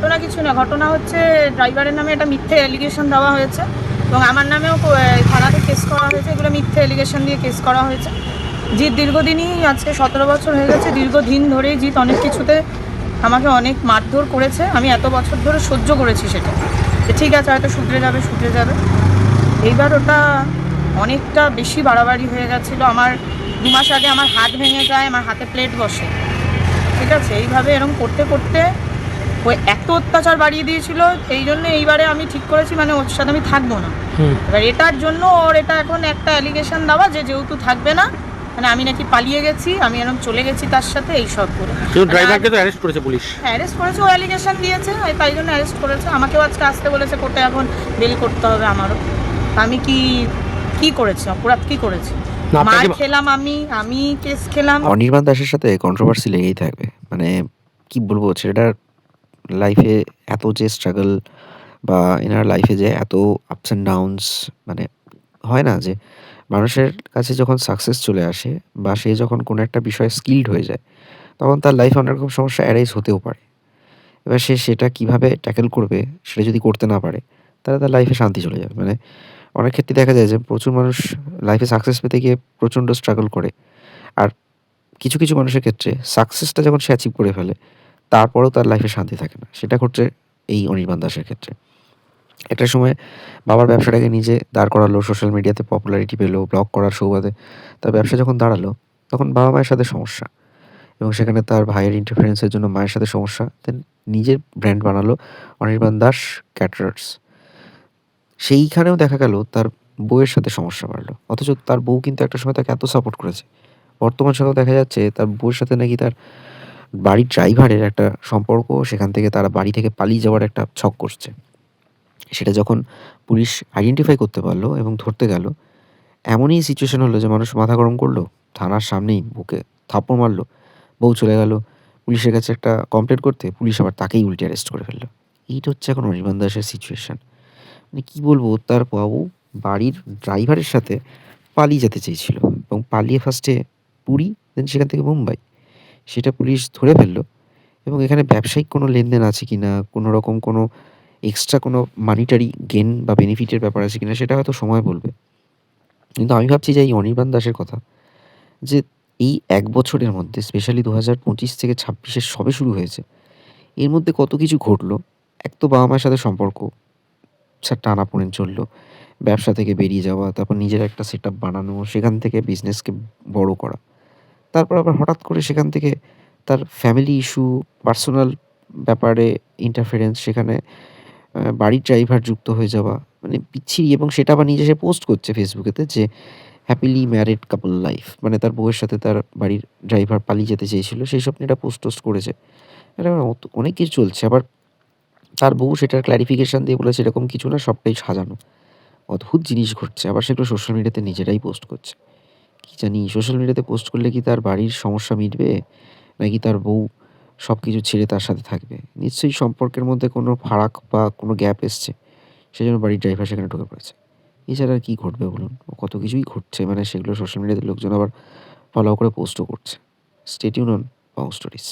ঘটনা কিছু না, ঘটনা হচ্ছে ড্রাইভারের নামে একটা মিথ্যে অ্যালিগেশন দেওয়া হয়েছে এবং আমার নামেও থানাতে কেস করা হয়েছে। এগুলো মিথ্যে অ্যালিগেশন দিয়ে কেস করা হয়েছে। জিৎ দীর্ঘদিনই, আজকে 17 বছর হয়ে গেছে, দীর্ঘদিন ধরেই জিৎ অনেক কিছুতে আমাকে অনেক মারধর করেছে। আমি এত বছর ধরে সহ্য করেছি সেটা, যে ঠিক আছে হয়তো শুধরে যাবে। এইবার ওটা অনেকটা বেশি বাড়াবাড়ি হয়ে গেছিলো। আমার 2 মাস আগে আমার হাত ভেঙে যায়, আমার হাতে প্লেট বসে, ঠিক আছে। এইভাবে এরকম করতে করতে ওই এত অত্যাচার বাড়িয়ে দিয়েছিল। এই জন্য এইবারে আমি ঠিক করেছি মানে ওর সাথে আমি থাকবো না। এবার এটার জন্য ওর এটা এখন একটা অ্যালিগেশন দেওয়া যে যেহেতু থাকবে না, মানে আমি নাকি পালিয়ে গেছি, আমি এরকম চলে গেছি তার সাথে, এইসব করে। ড্রাইভারকে তো অ্যারেস্ট করেছে পুলিশ। অ্যারেস্ট করেছে, ও অ্যালিগেশন দিয়েছে, তাই জন্য অ্যারেস্ট করেছে। আমাকেও আজকে আসতে বলেছে কোর্টে, এখন বেল করতে হবে আমারও। আমি কি করেছি, অপরাধ কি করেছি? মার খেলাম, আমি কেস খেলাম। অনির্বাণ দাসের সাথে কন্ট্রোভার্সি লেগেই থাকবে। মানে কি বলবো, ছেলেটার লাইফে এত যে স্ট্রাগল বা এনার লাইফে যে এত আপস অ্যান্ড ডাউনস, মানে হয় না যে মানুষের কাছে যখন সাকসেস চলে আসে বা সে যখন কোনো একটা বিষয়ে স্কিলড হয়ে যায়, তখন তার লাইফে অনেক রকম সমস্যা অ্যারাইজ হতেও পারে। এবার সে সেটা কিভাবে ট্যাকেল করবে, সেটা যদি করতে না পারে, তাহলে তার লাইফে শান্তি চলে যাবে। মানে অনেক ক্ষেত্রে দেখা যায় যে প্রচুর মানুষ লাইফে সাকসেস পেতে গিয়ে প্রচণ্ড স্ট্রাগল করে। আর কিছু মানুষের ক্ষেত্রে সাকসেসটা যখন সে অ্যাচিভ করে ফেলে, তারপরেও তার লাইফে শান্তি থাকে না। সেটা ঘটছে এই অনির্বাণ দাসের ক্ষেত্রে। একটা সময় বাবার ব্যবসাটাকে নিজে দাঁড় করালো, সোশ্যাল মিডিয়াতে পপুলারিটি পেলো, ব্লগ করার সুবাদে তার ব্যবসা যখন দাঁড়ালো, তখন বাবা-মায়ের সাথে সমস্যা এবং সেখানে তার ভাইয়ের ইন্টারফারেন্সের জন্য মায়ের সাথে সমস্যা। দেন নিজের ব্র্যান্ড বানালো অনির্বাণ দাস ক্যাটারার্স। সেইখানেও দেখা গেল তার বউয়ের সাথে সমস্যা বাড়লো। অথচ তার বউ কিন্তু একটা সময় তাকে এত সাপোর্ট করেছে। বর্তমান সময়েও দেখা যাচ্ছে তার বউয়ের সাথে নাকি তার বাড়ির ড্রাইভারের একটা সম্পর্ক, সেখান থেকে তারা বাড়ি থেকে পালিয়ে যাওয়ার একটা ছক কষছে। সেটা যখন পুলিশ আইডেন্টিফাই করতে পারলো এবং ধরতে গেল, এমনই সিচুয়েশন হলো যে মানুষ মাথা গরম করলো, থানার সামনেই বুকে থাপ্পড় মারলো, বউ চলে গেল পুলিশের কাছে একটা কমপ্লেন করতে, পুলিশ আবার তাকেই উল্টে অ্যারেস্ট করে ফেললো। এইটা হচ্ছে এখন অনির্বাণ দাসের সিচুয়েশন। মানে কী বলবো, তার বাবু বাড়ির ড্রাইভারের সাথে পালিয়ে যেতে চেয়েছিল এবং পালিয়ে ফার্স্টে পুরী, দেন সেখান থেকে মুম্বাই। সেটা পুলিশ ধরে ফেললো এবং এখানে ব্যবসায়িক কোনো লেনদেন আছে কিনা, কোনো রকম কোনো এক্সট্রা কোনো মানিটারি গেইন বা বেনিফিটের ব্যাপার আছে কিনা, সেটা হয়তো সময় বলবে। কিন্তু আমি ভাবছি যে এই অনির্বাণ দাসের কথা, যে এই ১ বছরের মধ্যে স্পেশালি ২০২৫ থেকে ২৬ সবে শুরু হয়েছে। এর মধ্যে কত কিছু ঘটলো। এক তো বাবা-মায়ের সাথে সম্পর্ক টানাপোড়েন চললো। ব্যবসা থেকে বেরিয়ে যাওয়া, তারপর নিজের একটা সেটআপ বানানো, সেখান থেকে বিজনেসকে বড় করা। তারপর আবার হঠাৎ করে সেখান থেকে তার ফ্যামিলি ইস্যু, পার্সোনাল ব্যাপারে ইন্টারফারেন্স, সেখানে বাড়ির ড্রাইভার যুক্ত হয়ে যাওয়া। মানে বিচ্ছিরি, এবং সেটা আবার নিজে সে পোস্ট করছে ফেসবুকেতে যে হ্যাপিলি ম্যারিড কাপল লাইফ। মানে তার বউয়ের সাথে তার বাড়ির ড্রাইভার পালিয়ে যেতে চেয়েছিল, সেইসব নিয়ে একটা পোস্ট করেছে। এটা অনেক কিছু চলছে। আবার তার বউ সেটার ক্লারিফিকেশন দিয়ে বলেছে এরকম কিছু না, সবটাই সাজানো। অদ্ভুত জিনিস ঘটছে। আবার সেগুলো সোশ্যাল মিডিয়াতে নিজেরাই পোস্ট করছে। কি জানি সোশ্যাল মিডিয়াতে পোস্ট করলে কি তার বাড়ির সমস্যা মিটবে? নাকি তার বউ সবকিছু ছেড়ে তার সাথে থাকবে? নিশ্চয়ই সম্পর্কের মধ্যে কোনো ফারাক বা কোনো গ্যাপ এসছে। সেজন্য বাড়ির ড্রাইভার সেখানে ঢুকে পড়েছে। এছাড়া আর কি ঘটবে বলুন? কত কিছুই ঘটছে, মানে সেগুলো সোশ্যাল মিডিয়াতে লোকজন আবার ফলো করে পোস্টও করছে। Stay tune on Bong stories.